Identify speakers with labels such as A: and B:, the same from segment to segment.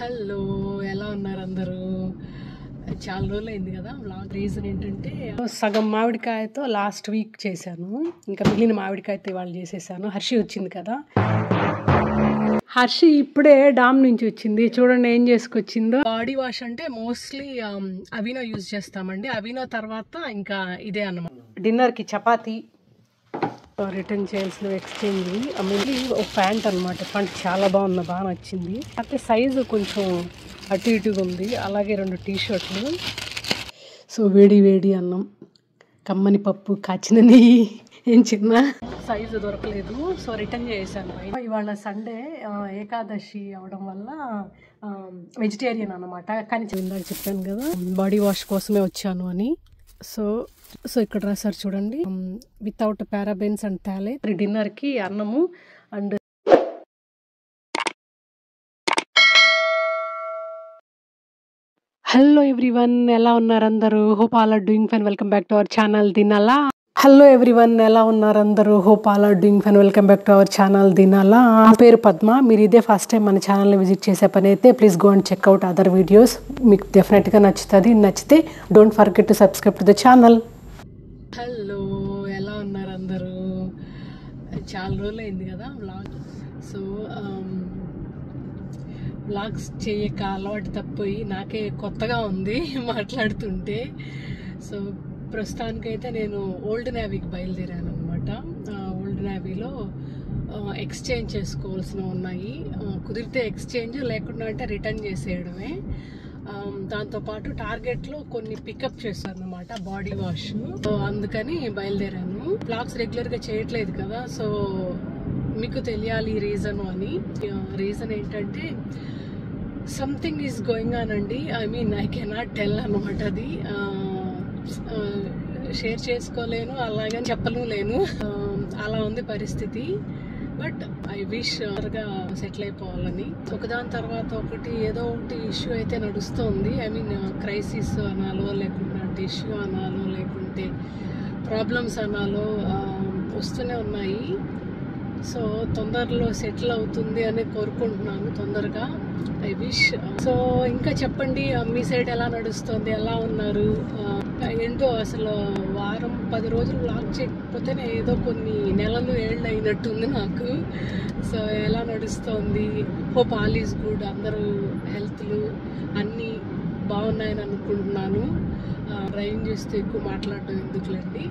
A: Hello, ఎలా ఉన్నారు అందరూ? చాలా రోజులు అయింది కదా వ్లాగ్. రీజన్ ఏంటంటే సగం మామిడికాయతో లాస్ట్ వీక్ చేశాను, ఇంకా మిగిలిన మామిడికాయతో ఇవాళ చేసేసాను. హర్షి వచ్చింది కదా, హర్షి ఇప్పుడే డామ్ నుంచి వచ్చింది. చూడండి ఏం చేసుకొచ్చిందో. బాడీ వాష్ అంటే మోస్ట్లీ అవినో యూజ్ చేస్తామండి. అవినో తర్వాత ఇంకా ఇదే అన్నమాట. డిన్నర్కి చపాతీ, రిటర్న్ చేయాల్సిన ఎక్స్చేంజ్. ఒక ప్యాంట్ అనమాట. ప్యాంట్ చాలా బాగా నచ్చింది. అయితే సైజు కొంచెం అటు ఇటుగా ఉంది. అలాగే 2 టీషర్ట్లు. సో వేడి వేడి అన్నం, కమ్మని పప్పు, కాచిన నెయ్యి. ఏం చిన్న సైజు దొరకలేదు, సో రిటర్న్ చేశాను. ఇవాళ సండే, ఏకాదశి అవడం వల్ల వెజిటేరియన్ అన్నమాట. కానీ ఇందాక చెప్పాను కదా బాడీ వాష్ కోసమే వచ్చాను అని. సో ఇక్కడ రాసారు చూడండి, వితౌట్ పారాబెన్స్ అండ్ థాలే. డిన్నర్కి అన్నము అండ్ హలో ఎవ్రీవన్, ఎలా ఉన్నారు అందరూ? Hope all are doing fine. Welcome back to our channel దినాలా. హలో ఎవ్రీవన్, ఎలా ఉన్నారు అందరూ? Hope all are doing fine. Welcome back to our channel దినాలా. నా పేరు పద్మ. మీరు ఇదే ఫస్ట్ టైం మన ఛానల్ని విజిట్ చేసే పని అయితే please go and checkout other videos. మీకు డెఫినెట్గా నచ్చుతుంది. నచ్చితే don't forget to subscribe to the channel. Hello, ఎలా ఉన్నారు అందరూ? చాలా రోజులు అయింది కదా వ్లాగ్. సో వ్లాగ్స్ చేయక అలవాటు తప్పిపోయి నాకే కొత్తగా ఉంది మాట్లాడుతుంటే. సో ప్రస్తుతానికైతే నేను ఓల్డ్ నేవీకి బయలుదేరాను అనమాట. ఓల్డ్ నేవీలో ఎక్స్చేంజ్ చేసుకోవాల్సినవి ఉన్నాయి. కుదిరితే ఎక్స్చేంజ్, లేకుండా అంటే రిటర్న్ చేసేయడమే. దాంతోపాటు టార్గెట్లో కొన్ని పికప్ చేశాను అనమాట, బాడీ వాష్. అందుకని బయలుదేరాను. బ్లాగ్స్ రెగ్యులర్గా చేయట్లేదు కదా, సో మీకు తెలియాలి రీజన్ అని. రీజన్ ఏంటంటే సంథింగ్ ఈజ్ గోయింగ్ ఆన్ అండి. ఐ కెనాట్ టెల్ అనమాట. అది షేర్ చేసుకోలేను, అలాగే చెప్పను లేను. అలా ఉంది పరిస్థితి. బట్ ఐ విష్ త్వరగా సెటిల్ అయిపోవాలని. ఒకదాని తర్వాత ఒకటి ఏదో ఒకటి ఇష్యూ అయితే నడుస్తుంది. క్రైసిస్ అనాలో, లేకుంటే ఇష్యూ అనాలో, లేకుంటే ప్రాబ్లమ్స్ అనాలో వస్తూనే ఉన్నాయి. సో తొందరలో సెటిల్ అవుతుంది అని కోరుకుంటున్నాను, తొందరగా. I wish. సో ఇంకా చెప్పండి, మీ సైడ్ ఎలా నడుస్తుంది, ఎలా ఉన్నారు? ఏంటో అసలు వారం 10 రోజులు వ్లాగ్ చేయకపోతేనే ఏదో కొన్ని నెలలు ఏళ్ళు అయినట్టుంది నాకు. సో ఎలా నడుస్తోంది? Hope all is good. అందరూ హెల్త్లు అన్నీ బాగున్నాయని అనుకుంటున్నాను. డ్రైవింగ్ చేస్తూ ఎక్కువ మాట్లాడడం ఎందుకులేండి.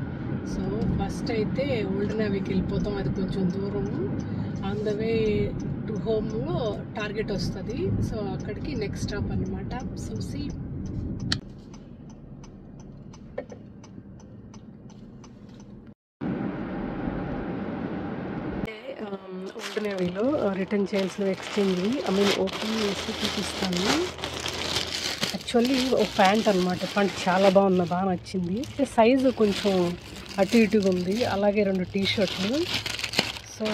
A: సో ఫస్ట్ అయితే ఓల్డ్ నేవీకి వెళ్ళిపోతాం. అది కొంచెం దూరము. ఆన్ ద వే టు హోమ్లో టార్గెట్ వస్తుంది. సో అక్కడికి నెక్స్ట్ స్టాప్ అనమాట. So see. ఓల్డ్ నేవీలో రిటర్న్ చేయాల్సిన ఎక్స్చేంజ్ ఓపెన్ చేసి చూపిస్తాను. యాక్చువల్లీ ఒక ప్యాంట్ అనమాట. ప్యాంట్ చాలా బాగా నచ్చింది. సైజు కొంచెం అటు ఇటుగా ఉంది. అలాగే 2 టీషర్ట్లు. సో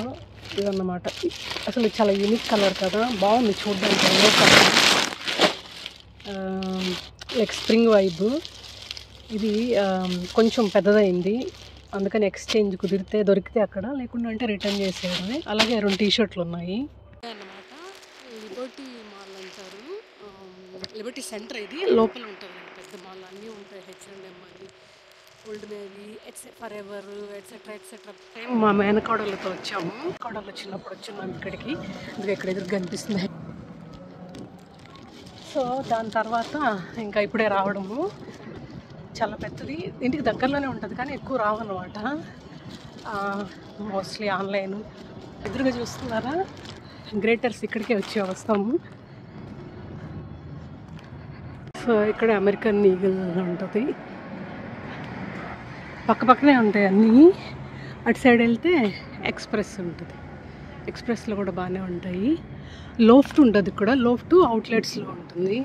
A: ఇదన్నమాట. అసలు చాలా యూనిక్ కలర్ కదా, బాగుంది చూడడానికి. Yellow colour, like spring vibe. ఇది కొంచెం పెద్దదైంది, అందుకని ఎక్స్చేంజ్ కుదిరితే దొరికితే అక్కడ, లేకుండా అంటే రిటర్న్ చేసేయడమే. అలాగే 2 టీషర్ట్లు ఉన్నాయి అన్నమాట. లిబర్టీ మాల్ అంటారు, లిబర్టీ సెంటర్. ఇది లోపల ఉంటుంది పెద్ద మాల్, అన్నీ ఉంటాయి. H&M అని, old navy, for ever, etcetera etcetera. మా మేనకోడలతో వచ్చాము. కోడలు వచ్చినప్పుడు వచ్చున్నాం ఇక్కడికి. ఇది ఇక్కడ ఎదురు కనిపిస్తుంది. సో దాని తర్వాత ఇంకా ఇప్పుడే రావడము. చాలా పెద్దది, ఇంటికి దగ్గరలోనే ఉంటుంది కానీ ఎక్కువ రావన్నమాట. Mostly online. ఎదురుగా చూస్తున్నారా, గ్రేటర్స్ ఇక్కడికే వస్తాము. సో ఇక్కడ అమెరికన్ ఈగల్ ఉంటుంది. పక్కనే ఉంటాయి అన్నీ. అటు సైడ్ వెళ్తే ఎక్స్ప్రెస్ ఉంటుంది. ఎక్స్ప్రెస్లో కూడా బాగానే ఉంటాయి. లోఫ్ట్ ఉంటుంది ఇక్కడ. లోఫ్ట్ అవుట్లెట్స్లో ఉంటుంది.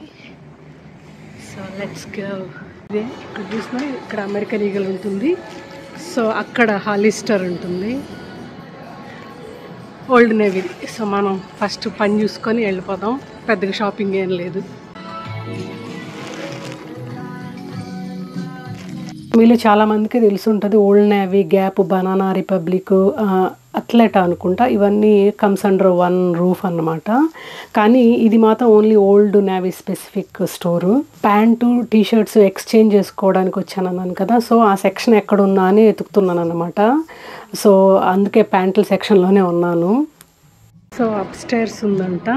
A: So let's go. ఇక్కడ చూసినా ఇక్కడ అమెరికన్ ఈగల్ ఉంటుంది. సో అక్కడ హాలిస్టర్ ఉంటుంది, ఓల్డ్ నేవీ. సో మనం ఫస్ట్ పని చూసుకొని వెళ్ళిపోదాం. పెద్దగా షాపింగ్ ఏం లేదు. మీలో చాలామందికి తెలిసి ఉంటుంది old navy, gap, banana republic, athlete అనుకుంటా. ఇవన్నీ కమ్స్ అండర్ వన్ రూఫ్ అన్నమాట. కానీ ఇది మాత్రం only Old Navy specific store. Pant T-shirts exchange చేసుకోవడానికి వచ్చాను అన్నాను కదా, సో ఆ సెక్షన్ ఎక్కడ ఉందా అని వెతుకుతున్నాను అనమాట. సో అందుకే ప్యాంట్ల సెక్షన్లోనే ఉన్నాను. సో అప్స్టైర్స్ ఉందంట.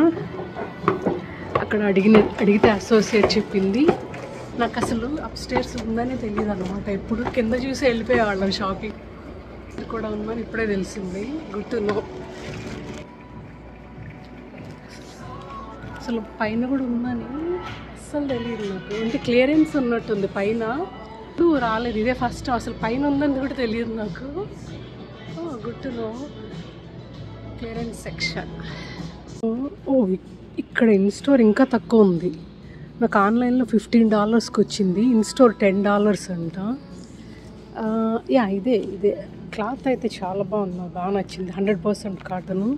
A: అక్కడ అడిగితే అసోసియేట్ చెప్పింది. నాకు అసలు అప్స్టైర్స్ ఉందనే తెలియదు అనమాట. ఎప్పుడు కింద చూసి వెళ్ళిపోయేవాళ్ళం షాపింగ్. కూడా ఉందని ఇప్పుడే తెలిసింది. Good to know. అసలు పైన కూడా ఉందని అస్సలు తెలియదు నాకు. అంటే క్లియరెన్స్ ఉన్నట్టుంది పైన. రాలేదు, ఇదే ఫస్ట్. అసలు పైన ఉందని కూడా తెలియదు నాకు. Good to know. Clearance section. ఇక్కడ ఇన్స్టోర్ ఇంకా తక్కువ ఉంది. నాకు ఆన్లైన్లో $15కి వచ్చింది. ఇన్స్టోర్ $10 అంట. ఇదే క్లాత్ అయితే చాలా బాగుంది, నాకు బాగా నచ్చింది. 100% కాటను.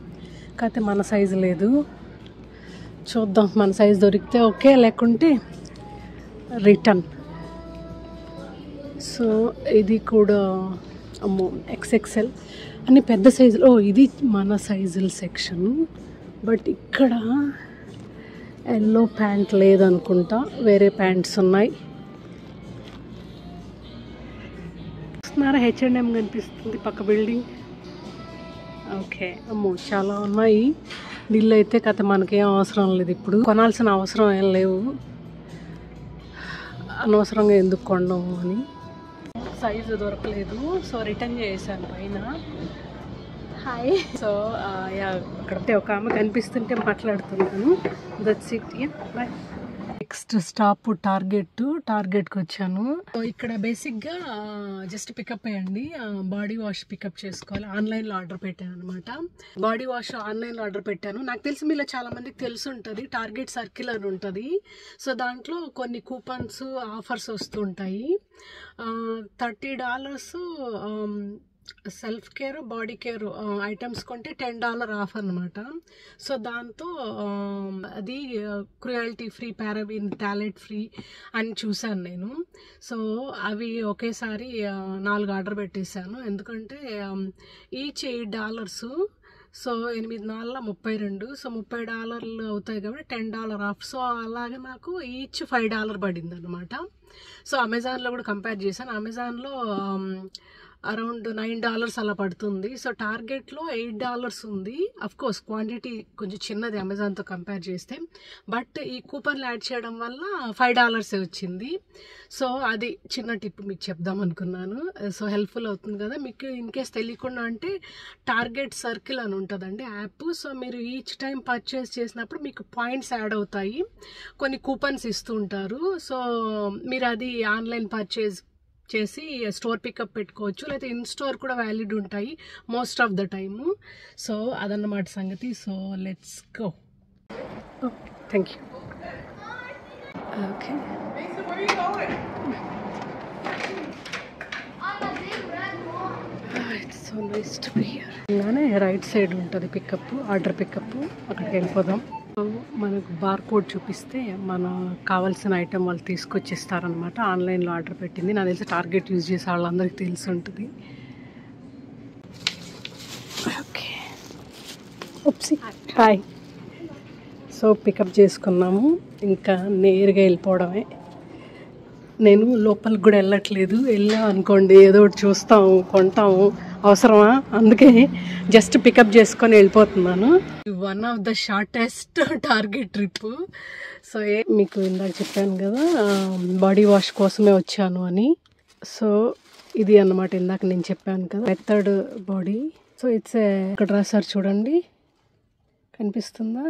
A: కాకపోతే మన సైజు లేదు. చూద్దాం, మన సైజు దొరికితే ఓకే, లేకుంటే రిటర్న్. సో ఇది కూడా అమ్మో XXL అన్ని పెద్ద సైజులు. ఇది మన సైజుల సెక్షన్. బట్ ఇక్కడ ఎల్లో ప్యాంట్ లేదనుకుంటా, వేరే ప్యాంట్స్ ఉన్నాయి. H&M కనిపిస్తుంది పక్క బిల్డింగ్. ఓకే, అమ్మో చాలా ఉన్నాయి. బిల్లు అయితే కథ మనకేం అవసరం లేదు, ఇప్పుడు కొనాల్సిన అవసరం ఏం లేవు. అనవసరంగా ఎందుకు కొనడం అని. సైజు దొరకలేదు, సో రిటర్న్ చేశాను పైన. హాయ్. సో అక్కడ ఒక ఆమె కనిపిస్తుంటే మాట్లాడుతున్నాను. That's it. Bye. Next stop టార్గెట్కి వచ్చాను. సో ఇక్కడ బేసిక్గా జస్ట్ పికప్ అయ్యండి. బాడీ వాష్ పికప్ చేసుకోవాలి. ఆన్లైన్లో ఆర్డర్ పెట్టాను అనమాట. బాడీ వాష్ ఆన్లైన్లో ఆర్డర్ పెట్టాను. నాకు తెలిసి మీలో చాలా మందికి తెలిసి ఉంటుంది, టార్గెట్ సర్కిల్ అని ఉంటుంది. సో దాంట్లో కొన్ని కూపన్స్ ఆఫర్స్ వస్తుంటాయి. $30 self care body care items కొంటే $10 ఆఫ్ అనమాట. సో దాంతో అది క్రుయాలిటీ ఫ్రీ, పారాబిన్, టాలెట్ ఫ్రీ అని చూశాను నేను. సో అవి ఒకేసారి 4 ఆర్డర్ పెట్టేశాను. ఎందుకంటే ఈచ్ $8. సో 8×4 = 32. సో $30 అవుతాయి కాబట్టి $10 ఆఫ్. సో అలాగే నాకు ఈచ్ $5 పడింది అనమాట. సో అమెజాన్లో కూడా కంపేర్ చేశాను. అమెజాన్లో అరౌండ్ $9 అలా పడుతుంది. సో టార్గెట్లో $8 ఉంది. అఫ్కోర్స్ క్వాంటిటీ కొంచెం చిన్నది అమెజాన్తో కంపేర్ చేస్తే. బట్ ఈ కూపన్లు యాడ్ చేయడం వల్ల $5 వచ్చింది. సో అది చిన్న టిప్ మీకు చెప్దాం అనుకున్నాను. సో హెల్ప్ఫుల్ అవుతుంది కదా మీకు. ఇన్ కేస్ తెలియకుండా అంటే టార్గెట్ సర్కిల్ అని ఉంటుందండి యాప్. సో మీరు ఈచ్ టైం పర్చేస్ చేసినప్పుడు మీకు పాయింట్స్ యాడ్ అవుతాయి, కొన్ని కూపన్స్ ఇస్తూ ఉంటారు. సో మీరు అది ఆన్లైన్ పర్చేజ్ చేసి స్టోర్ పికప్ పెట్టుకోవచ్చు, లేకపోతే ఇన్ స్టోర్ కూడా వ్యాలిడ్ ఉంటాయి most of the time. So అదన్నమాట సంగతి. So let's go. Thank you. Okay, it's so nice to be here. అలానే రైట్ సైడ్ ఉంటుంది పికప్, ఆర్డర్ పికప్. అక్కడికి వెళ్ళిపోదాం. మనకు బార్ కోడ్ చూపిస్తే మన కావాల్సిన ఐటెం వాళ్ళు తీసుకొచ్చిస్తారనమాట. ఆన్లైన్లో ఆర్డర్ పెట్టింది. నాకు తెలిసి టార్గెట్ యూజ్ చేసే వాళ్ళందరికీ తెలిసి ఉంటుంది. Okay, hi. సో పికప్ చేసుకున్నాము, ఇంకా నేరుగా వెళ్ళిపోవడమే. నేను లోపలికి కూడా వెళ్ళట్లేదు. వెళ్ళాం అనుకోండి ఏదో ఒకటి చూస్తాము, కొంటాము, అవసరమా, అందుకే జస్ట్ పికప్ చేసుకొని వెళ్ళిపోతున్నాను. One of the shortest target trip. So మీకు ఇందాక చెప్పాను కదా బాడీ వాష్ కోసమే వచ్చాను అని. సో ఇది అన్నమాట ఇందాక నేను చెప్పాను కదా మెథడ్ బాడీ. సో ఇట్స్ ఇక్కడ రాసారు చూడండి, కనిపిస్తుందా?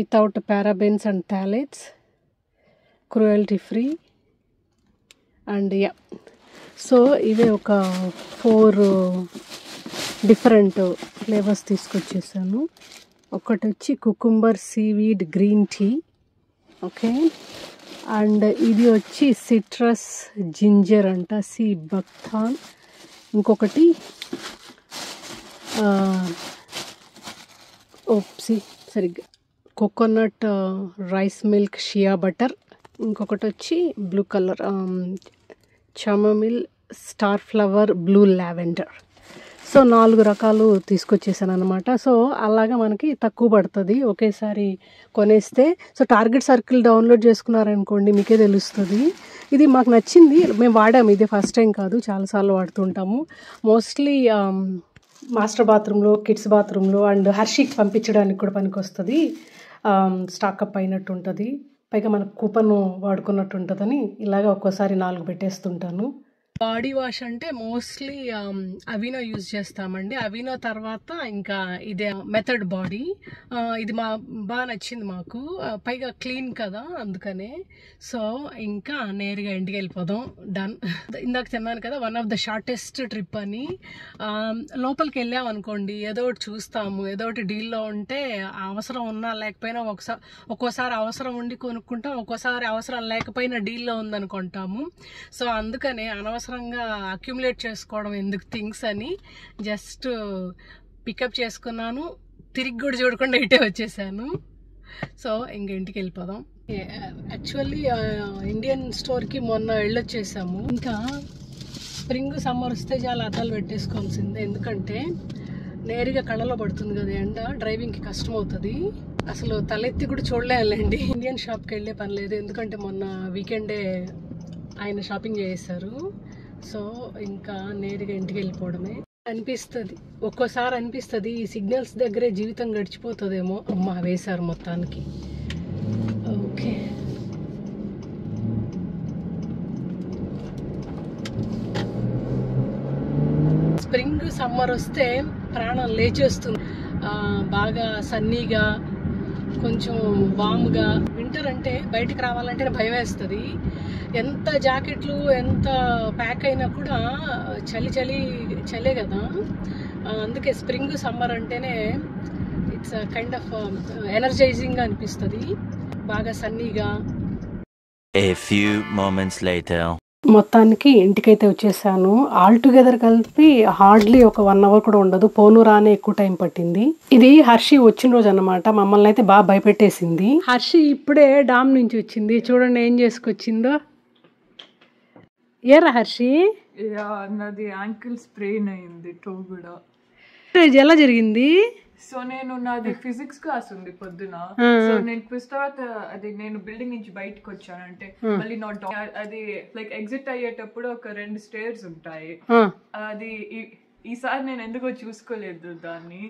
A: Without parabens and phthalates, cruelty free and so ఇవే ఒక 4 డిఫరెంట్ ఫ్లేవర్స్ తీసుకొచ్చేసాను. ఒకటి వచ్చి cucumber seaweed green tea, okay. And ఇది వచ్చి సిట్రస్ జింజర్ అంట, సి బక్థాన్. ఇంకొకటి సరిగ్గా coconut rice milk shea butter. ఇంకొకటి వచ్చి blue colour chamomile star flower blue lavender. So 4 రకాలు తీసుకొచ్చేసాను అనమాట. సో అలాగా మనకి తక్కువ పడుతుంది ఒకేసారి కొనేస్తే. సో టార్గెట్ సర్కిల్ డౌన్లోడ్ చేసుకున్నారనుకోండి మీకే తెలుస్తుంది. ఇది మాకు నచ్చింది, మేము వాడాము, ఇదే ఫస్ట్ టైం కాదు, చాలాసార్లు వాడుతుంటాము. మోస్ట్లీ మాస్టర్ బాత్రూంలో, కిడ్స్ బాత్రూంలో అండ్ హర్షీకి పంపించడానికి కూడా పనికి వస్తుంది. స్టాకప్ అయినట్టు ఉంటుంది, పైగా మనకు కూపన్ వాడుకున్నట్టు ఉంటుందని ఇలాగ ఒక్కోసారి 4 పెట్టేస్తుంటాను. బాడీ వాష్ అంటే మోస్ట్లీ అవినో యూజ్ చేస్తామండి. అవినో తర్వాత ఇంకా ఇదే మెథడ్ బాడీ. ఇది బాగా నచ్చింది మాకు, పైగా క్లీన్ కదా అందుకనే. సో ఇంకా నేరుగా ఇంటికి వెళ్ళిపోదాం. డన్. ఇందాక తిన్నాను కదా, one of the shortest trip అని. లోపలికి వెళ్ళామనుకోండి ఏదో ఒకటి చూస్తాము, ఏదో ఒకటి డీల్లో ఉంటే అవసరం ఉన్నా లేకపోయినా ఒక్కోసారి అవసరం ఉండి కొనుక్కుంటాం, ఒక్కోసారి అవసరం లేకపోయినా డీల్లో ఉందనుకుంటాము. సో అందుకనే అనవసరంగా అక్యుములేట్ చేసుకోవడం ఎందుకు థింగ్స్ అని జస్ట్ పికప్ చేసుకున్నాను, తిరిగి కూడా చూడకుండా ఇటే వచ్చేసాను. సో ఇంక ఇంటికి వెళ్ళిపోదాం. యాక్చువల్లీ ఇండియన్ స్టోర్కి మొన్న వెళ్ళొచ్చేసాము. ఇంకా స్ప్రింగ్ సమ్మర్ వస్తే చాలా అద్దాలు పెట్టేసుకోవాల్సిందే, ఎందుకంటే నేరుగా కళ్ళలో పడుతుంది కదా ఎండ, డ్రైవింగ్కి కష్టం అవుతుంది. అసలు తలెత్తి కూడా చూడలేండి. ఇండియన్ షాప్కి వెళ్ళే పని లేదు, ఎందుకంటే మొన్న వీకెండే ఆయన షాపింగ్ చేశారు. సో ఇంకా నేరుగా ఇంటికి వెళ్ళిపోవడమే అనిపిస్తుంది. ఒక్కోసారి అనిపిస్తుంది ఈ సిగ్నల్స్ దగ్గరే జీవితం గడిచిపోతుందేమో. అమ్మ వేశారు మొత్తానికి. ఓకే, స్ప్రింగ్ సమ్మర్ వస్తే ప్రాణం లేచేస్తుంది. బాగా సన్నీగా, కొంచెం వామ్గా. వింటర్ అంటే బయటికి రావాలంటే భయం వేస్తుంది. ఎంత జాకెట్లు ఎంత ప్యాక్ అయినా కూడా చలే కదా. అందుకే స్ప్రింగ్ సమ్మర్ అంటేనే ఇట్స్ కైండ్ ఆఫ్ ఎనర్జైజింగ్గా అనిపిస్తుంది, బాగా సన్నీగా.
B: A few moments later.
A: మొత్తానికి ఇంటికైతే వచ్చేసాను. ఆల్ టుగెదర్ కలిపి హార్డ్లీ ఒక 1 అవర్ కూడా ఉండదు, పోను రానే ఎక్కువ టైం పట్టింది. ఇది హర్షి వచ్చిన రోజు అన్నమాట. మమ్మల్ని అయితే బాగా భయపెట్టేసింది. హర్షి ఇప్పుడే డామ్ నుంచి వచ్చింది, చూడండి ఏం చేసుకొచ్చిందో. ఏరా హర్షి?
C: నాది యాంకిల్ స్ప్రెయిన్ అయింది, టో కూడా.
A: ఎలా జరిగింది?
C: సో నేను నాది ఫిజిక్స్ క్లాస్ ఉంది పొద్దున. సో నేను తర్వాత అది నేను బిల్డింగ్ నుంచి బయటకు వచ్చాను అంటే మళ్ళీ అది లైక్ ఎగ్జిట్ అయ్యేటప్పుడు ఒక 2 స్టేర్స్ ఉంటాయి. అది ఈసారి నేను ఎందుకో చూసుకోలేదు దాన్ని.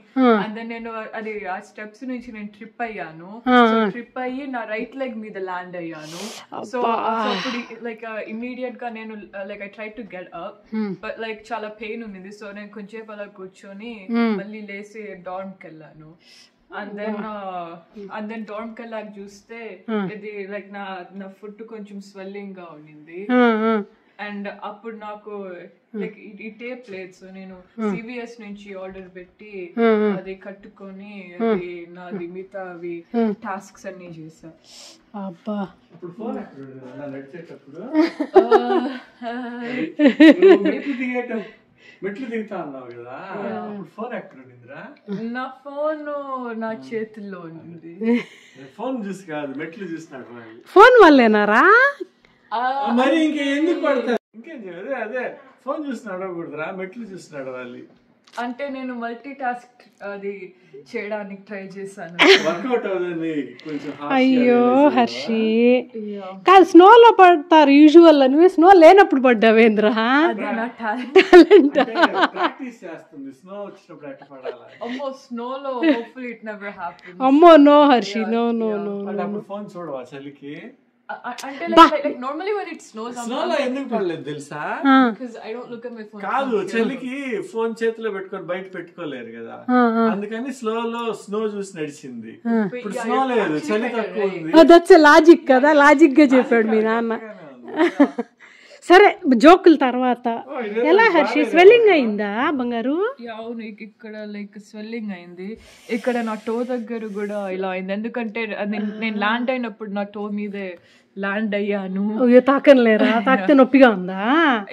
C: అండ్ నేను అది ఆ స్టెప్స్ నుంచి నేను ట్రిప్ అయ్యాను. సో ట్రిప్ అయ్యి నా రైట్ లెగ్ మీద ల్యాండ్ అయ్యాను. సో అప్పుడు లైక్ ఇమ్మీడియట్ గా నేను like I try to get up, but like చాలా పెయిన్ ఉంది. సో నేను కొంచెం అలా కూర్చొని మళ్ళీ లేసి డార్మ్ కి వెళ్ళాను. అండ్ దెన్ డార్మ్ కి వెళ్ళాక చూస్తే ఇది లైక్ నా ఫుట్ కొంచెం స్వెల్లింగ్ గా ఉండింది. అండ్ అప్పుడు నాకు లైక్ ఈ టేప్ లేదు. సో నేను CVS నుంచి ఆర్డర్ పెట్టి అది కట్టుకొని అది నాది మిగతా అవి టాస్క్స్ అన్ని చేసా.
A: అబ్బా,
D: మెట్లు దిగుతా అన్నావు కదా, ఫోన్ ఎక్కడ ఉండిందిరా?
C: నా ఫోన్ నా చేతుల్లో ఉంది.
D: ఫోన్ చూసి కాదు, మెట్లు చూసినాడు.
A: ఫోన్ వల్లేనారా?
D: మరి ఇంకెందుకు పడతారు? ఇంకేం అదే అదే ఫోన్ చూసినాడు కూడదురా, మెట్లు చూసినాడు వాళ్ళు.
C: అంటే నేను మల్టీ టాస్క్ అది చేయడానికి ట్రై చేశాను,
D: వర్కౌట్ అవుతుంది కొంచెం.
A: అయ్యో హర్షి, కాదు స్నోలో పడతారు యూజువల్, నువ్వే స్నో లేనప్పుడు పడ్డావేంద్ర?
D: టాలెంట్ ప్రాక్టీస్ చేస్తుంది, స్నో వచ్చినప్పుడు ఎట్లా పడాలి.
C: అమ్మో స్నోలో హోప్ఫుల్లీ ఇట్ నెవర్ హ్యాపెన్స్.
A: అమ్మో no Harshi, no no no.
D: అప్పుడు ఫోన్ చూడవా చలికి?
C: అంటే like normally when it snows
D: స్నోలో ఎందుకు పడలేదు తెలుసా?
C: because I don't look at my phone.
D: కాదు, చలికి ఫోన్ చేతిలో పెట్టుకొని బయట పెట్టుకోలేరు కదా, అందుకని స్నో చూసి నడిచింది. ఇప్పుడు స్నో లేదు, చలి తక్కువ ఉంది.
A: దట్స్ లాజిక్ కదా, లాజిక్ గా చెప్పాడు మీ నాన్న. సరే జోకుల తర్వాత ఎలా హర్షి, స్వెల్లింగ్ అయిందా బంగారు?
C: అవును, ఇక్కడ లైక్ స్వెల్లింగ్ అయింది. ఇక్కడ నా టో దగ్గర కూడా ఇలా అయింది, ఎందుకంటే నేను ల్యాండ్ అయినప్పుడు నా టో మీదే ల్యాండ్ అయ్యాను.
A: తాకలేరా? తాకితే నొప్పిగా ఉందా?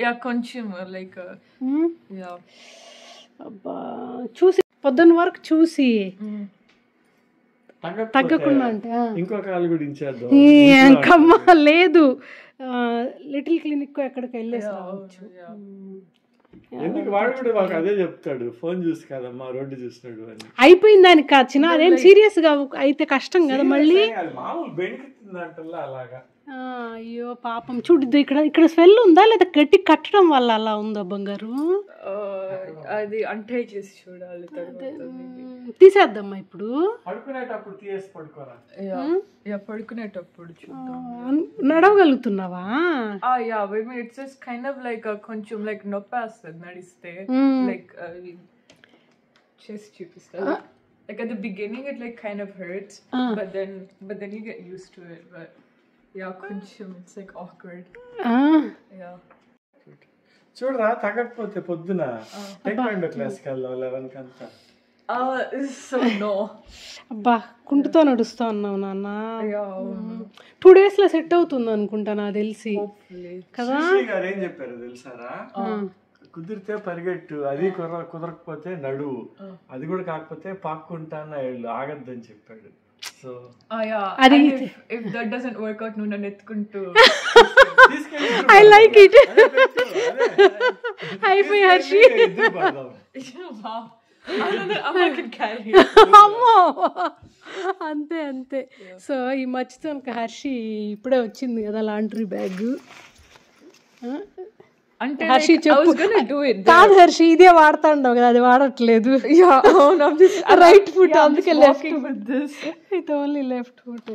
C: యా కొంచెం లైక్
A: అబ్బా, చూసి పొద్దున్న వరకు చూసి తగ్గకుండా అంటే
D: ఇంకో కాలు గురించి
A: లేదు, లిటిల్ క్లినిక్ ఎక్కడికి వెళ్ళేసి రావచ్చు.
D: ఎందుకు వాడు కూడా మాకు అదే చెప్తాడు, ఫోన్ చూసి కాదమ్మా రోడ్డు చూస్తున్నాడు అని.
A: అయిపోయింది దానికి కాచిన అదేం సీరియస్ గా అయితే కష్టం కదా మళ్ళీ.
D: మామూలు బెనికితుందంటల్లా అలాగా.
A: అయ్యో పాపం చూడు, ఇక్కడ ఇక్కడ స్మెల్ ఉందా లేదా గట్టి కట్టడం వల్ల అలా ఉందా బంగారు?
C: అది అంటే చేసి చూడాలి,
A: తీసేద్దామా ఇప్పుడు?
D: పడుకునేటప్పుడు తీసి పడుకోరా.
C: పడుకునేటప్పుడు
A: నడవగలుగుతున్నావా?
C: It's just kind of like కొంచెం లైక్ నొప్పి వస్తుంది నడిస్తే, లైక్ చేసి చూపిస్తా. Like at the beginning it like kind of hurts, but then you get used to it. But yeah, కొంచెం it's like awkward. Yeah.
D: చూడరా తగ్గకపోతే పొద్దున టెక్వాండో క్లాస్కి వెళ్దాం 11 కంతా.
C: So no.
A: అబ్బా కుంటుతో నడుస్తా అన్నావు నాన్న. 2 days లో సెట్ అవుతుంది అనుకుంటా నాకు తెలిసి కదా.
D: గారు ఏం చెప్పారు తెలుసారా, కుదిరితే పరిగెట్టు, అది కుదరకపోతే నడువు, అది కూడా కాకపోతే పాక్కుంటాను ఆగద్దని చెప్పాడు. సో
A: అది
C: if that doesn't work out నువ్వు నన్ను ఎత్తుకుంటూ
A: I like it. అయిపోయి హర్షి అమ్మో అంతే అంతే. సో ఈ మచ్చితో హర్షి ఇప్పుడే వచ్చింది కదా లాండ్రీ బ్యాగ్.
C: అంటే
A: హర్షి చెప్పు. కాదు హర్షి ఇదే వాడుతాండవు కదా, అది వాడట్లేదు. రైట్ ఫుట్, అందుకే left with only left foot.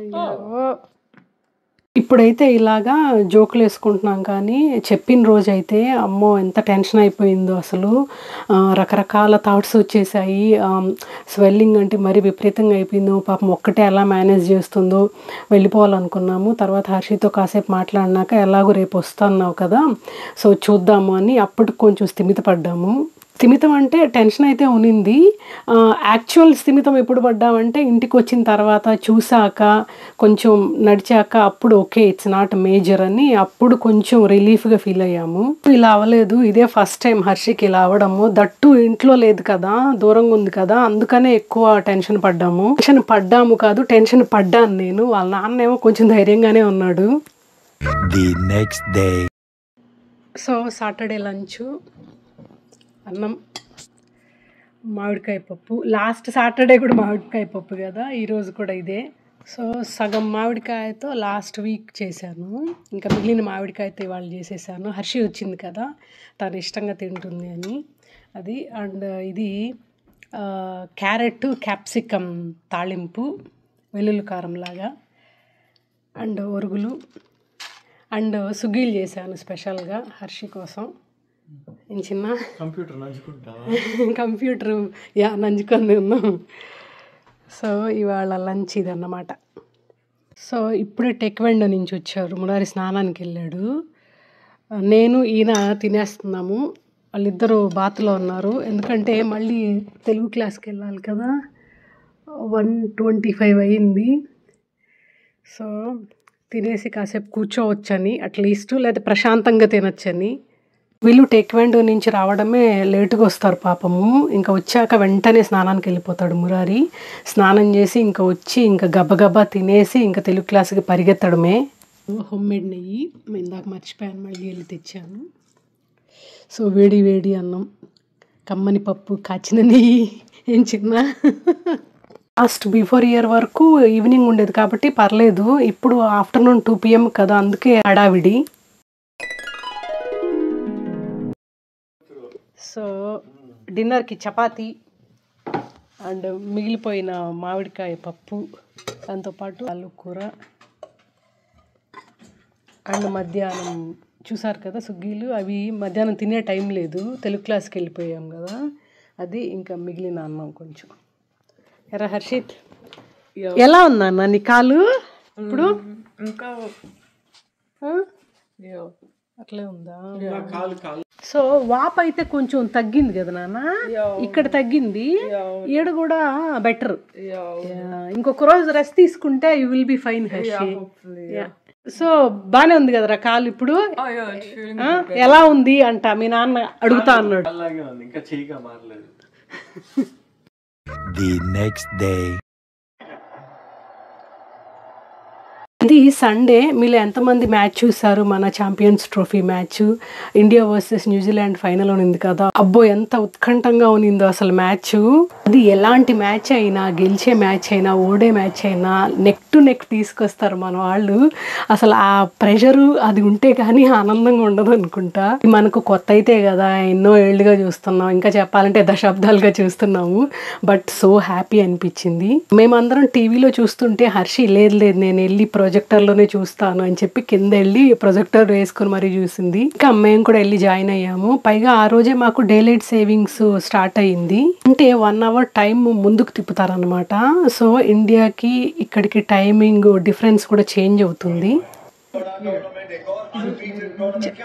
A: ఇప్పుడైతే ఇలాగా జోకులు వేసుకుంటున్నాం, కానీ చెప్పిన రోజు అయితే అమ్మో ఎంత టెన్షన్ అయిపోయిందో అసలు. రకరకాల థాట్స్ వచ్చేసాయి. స్వెల్లింగ్ అంటే మరీ విపరీతంగా అయిపోయిందో, పాపం ఒక్కటే ఎలా మేనేజ్ చేస్తుందో. వెళ్ళిపోవాలనుకున్నాము. తర్వాత హర్షితో కాసేపు మాట్లాడినాక ఎలాగో రేపు వస్తున్నావు కదా, సో చూద్దాము అని అప్పటికి కొంచెం స్థిమితపడ్డాము. స్థిమితం అంటే టెన్షన్ అయితే ఉనింది. యాక్చువల్ స్థిమితం ఎప్పుడు పడ్డామంటే ఇంటికి వచ్చిన తర్వాత చూసాక కొంచెం నడిచాక అప్పుడు ఓకే ఇట్స్ నాట్ మేజర్ అని అప్పుడు కొంచెం రిలీఫ్గా ఫీల్ అయ్యాము. ఇలా అవ్వలేదు, ఇదే ఫస్ట్ టైం హర్షికి ఇలా అవ్వడము. దట్టు ఇంట్లో లేదు కదా, దూరంగా ఉంది కదా, అందుకనే ఎక్కువ టెన్షన్ పడ్డాము. టెన్షన్ పడ్డాను నేను. వాళ్ళ నాన్నేమో కొంచెం ధైర్యంగానే ఉన్నాడు. సో సాటర్డే లంచ్ అన్నం, మామిడికాయ పప్పు. లాస్ట్ సాటర్డే కూడా మామిడికాయ పప్పు కదా, ఈరోజు కూడా ఇదే. సో సగం మామిడికాయతో లాస్ట్ వీక్ చేశాను, ఇంకా మిగిలిన మామిడికాయతో ఇవాళ చేసేసాను. హర్షి వచ్చింది కదా, తను ఇష్టంగా తింటుంది అని అది. అండ్ ఇది క్యారెట్ క్యాప్సికమ్ తాళింపు, వెల్లుల్లి కారం లాగా. అండ్ ఒరుగులు అండ్ సుగ్గీలు చేశాను స్పెషల్గా హర్షి కోసం. చిన్న
D: కంప్యూటర్ నంచుకుంటావా?
A: కంప్యూటర్ నంచుకొని ఉన్నాం. సో ఇవాళ లంచ్ ఇదన్నమాట. సో ఇప్పుడే టెక్వెండో నుంచి వచ్చారు, మురారి స్నానానికి వెళ్ళాడు. నేను ఈయన తినేస్తున్నాము. వాళ్ళిద్దరూ బాత్లో ఉన్నారు, ఎందుకంటే మళ్ళీ తెలుగు క్లాస్కి వెళ్ళాలి కదా. 1:25 అయింది. సో తినేసి కాసేపు కూర్చోవచ్చని, అట్లీస్ట్ లేదా ప్రశాంతంగా తినొచ్చని. వీళ్ళు టేక్వాండో నుంచి రావడమే లేటుగా వస్తారు పాపము. ఇంకా వచ్చాక వెంటనే స్నానానికి వెళ్ళిపోతాడు మురారి. స్నానం చేసి ఇంకా వచ్చి ఇంకా గబగబా తినేసి ఇంకా తెలుగు క్లాస్కి పరిగెత్తడమే. హోమ్ మేడ్ నెయ్యి ఇందాక మర్చిపోయాను, మళ్ళీ వెళ్ళి తెచ్చాను. సో వేడి వేడి అన్నం, కమ్మని పప్పు, కాచిన నెయ్యి. ఏం చిన్న లాస్ట్ బిఫోర్ ఇయర్ వరకు ఈవినింగ్ ఉండేది కాబట్టి పర్లేదు, ఇప్పుడు ఆఫ్టర్నూన్ 2 PM కదా, అందుకే హడావిడి. సో డిన్నర్కి చపాతీ అండ్ మిగిలిపోయిన మామిడికాయ పప్పు, దాంతోపాటు ఆలు కూర. అండ్ మధ్యాహ్నం చూసారు కదా సుగ్గీలు, అవి మధ్యాహ్నం తినే టైం లేదు, తెలుగు క్లాస్కి వెళ్ళిపోయాం కదా, అది ఇంకా మిగిలిన అన్నం కొంచెం. ఎరా హర్షిత్, ఎలా ఉందా అన్న నీ కాలు ఇప్పుడు?
C: ఇంకా
A: అట్లే ఉందా? సో వాప్ అయితే కొంచెం తగ్గింది కదా నాన్న, ఇక్కడ తగ్గింది, ఈడ కూడా బెటర్. ఇంకొక రోజు రెస్ట్ తీసుకుంటే you will be fine Harshi. So బానే ఉంది కదరా కాలు ఇప్పుడు? ఎలా ఉంది అంట మీ నాన్న అడుగుతా అన్నాడు.
D: ఇంకా చెయ్యిగా మారలేదు.
B: The next day.
A: ఇది సండే. మీలో ఎంతమంది మ్యాచ్ చూసారు? మన champions trophy match India versus New Zealand final ఉంది కదా. అబ్బో ఎంత ఉత్కంఠంగా ఉన్నిందో అసలు మ్యాచ్. అది ఎలాంటి మ్యాచ్ అయినా, గెలిచే మ్యాచ్ అయినా, ఓడే మ్యాచ్ అయినా నెక్ టు నెక్ తీసుకొస్తారు మన వాళ్ళు. అసలు ఆ ప్రెషరు అది ఉంటే కానీ ఆనందంగా ఉండదు అనుకుంటా. మనకు కొత్త అయితే కదా, ఎన్నో ఏళ్ళుగా చూస్తున్నాం, ఇంకా చెప్పాలంటే దశాబ్దాలుగా చూస్తున్నాము. బట్ సో హ్యాపీ అనిపించింది. మేమందరం టీవీలో చూస్తుంటే హర్షి లేదు నేను వెళ్ళి ప్రొజెక్టర్లోనే చూస్తాను అని చెప్పి కింద వెళ్ళి ప్రొజెక్టర్ వేసుకొని మరీ చూసింది. ఇంకా మేము కూడా వెళ్ళి జాయిన్ అయ్యాము. పైగా ఆ రోజే మాకు డేలైట్ సేవింగ్స్ స్టార్ట్ అయ్యింది. అంటే 1 hour టైం ముందుకు తిప్పుతారనమాట. సో ఇండియాకి ఇక్కడికి టైమింగ్ డిఫరెన్స్ కూడా చేంజ్ అవుతుంది.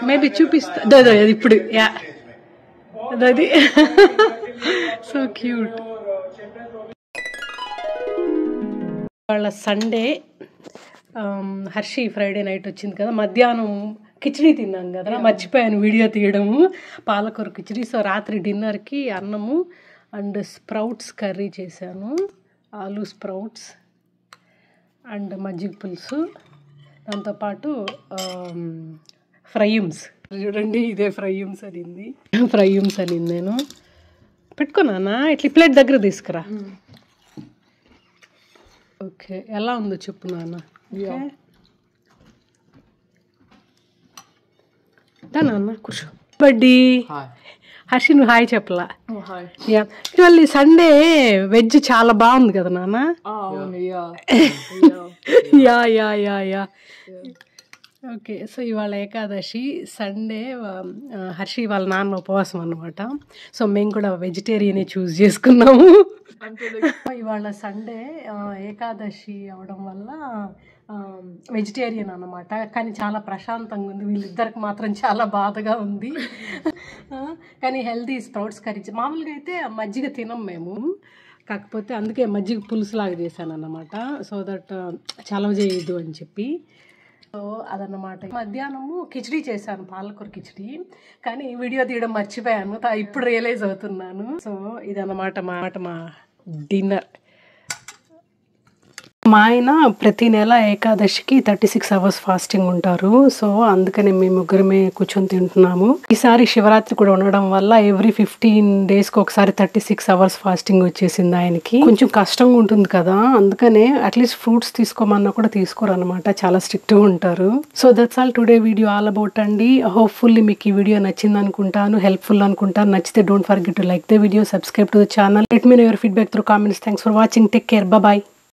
A: మేబీ చూపిస్తా ఇప్పుడు. అది సో క్యూట్. వాళ్ళ సండే హర్షి ఫ్రైడే నైట్ వచ్చింది కదా, మధ్యాహ్నం కిచిడి తిన్నాం కదా, మర్చిపోయాను వీడియో తీయడము. పాలకూర కిచిడి. సో రాత్రి డిన్నర్కి అన్నము అండ్ స్ప్రౌట్స్ కర్రీ చేశాను, ఆలూ స్ప్రౌట్స్ అండ్ మజ్జిగ పులుసు, దాంతోపాటు ఫ్రైమ్స్. చూడండి ఇదే ఫ్రైమ్స్ అనింది. ఫ్రైమ్స్ అనింది. నేను పెట్టుకున్నానా ఇట్లా ప్లేట్ దగ్గర తీసుకురా. ఓకే, ఎలా ఉందో చెప్పు నాన్న. నాన్న కూర్చో. బడ్డీ హర్షి నువ్వు హాయ్ చెప్పలా. ఇవాళ సండే వెజ్ చాలా బాగుంది కదా నాన్న. Yeah yeah yeah yeah okay. So ఇవాళ ఏకాదశి సండే. హర్షి వాళ్ళ నాన్న ఉపవాసం అనమాట. సో మేము కూడా వెజిటేరియనే చూస్ చేసుకున్నాము. ఇవాళ సండే ఏకాదశి అవడం వల్ల వెజిటేరియన్ అన్నమాట. కానీ చాలా ప్రశాంతంగా ఉంది. వీళ్ళిద్దరికి మాత్రం చాలా బాధగా ఉంది. కానీ హెల్దీ స్ప్రౌట్స్ కర్రీ. మామూలుగా అయితే మజ్జిగ తినం మేము, కాకపోతే అందుకే మజ్జిగ పులుసు లాగా చేశాను అన్నమాట. సో దట్ చలవ చేయదు అని చెప్పి. సో అదన్నమాట. మధ్యాహ్నము కిచిడి చేశాను, పాలకూర కిచిడి. కానీ వీడియో తీయడం మర్చిపోయాను, ఇప్పుడు రియలైజ్ అవుతున్నాను. సో ఇదన్నమాట మా డిన్నర్. మా ఆయన ప్రతి నెల ఏకాదశికి 36 hours ఫాస్టింగ్ ఉంటారు. సో అందుకని మేము ముగ్గురమే కూర్చొని తింటున్నాము. ఈసారి శివరాత్రి కూడా ఉండడం వల్ల ఎవ్రీ 15 days ఒకసారి 36 hours ఫాస్టింగ్ వచ్చేసింది ఆయనకి. కొంచెం కష్టంగా ఉంటుంది కదా, అందుకనే అట్లీస్ట్ ఫ్రూట్స్ తీసుకోమన్నా కూడా తీసుకోరు అనమాట, చాలా స్ట్రిక్ట్ ఉంటారు. So that's all today video all about అండి. హోప్ఫుల్లీ మీకు ఈ వీడియో నచ్చింది అనుకుంటాను, హెల్ప్ఫుల్ అనుకుంటాను. నచ్చితే don't forget to like the video, subscribe to the channel, let me know your feedback through comments. Thanks for watching. Take care. Bye.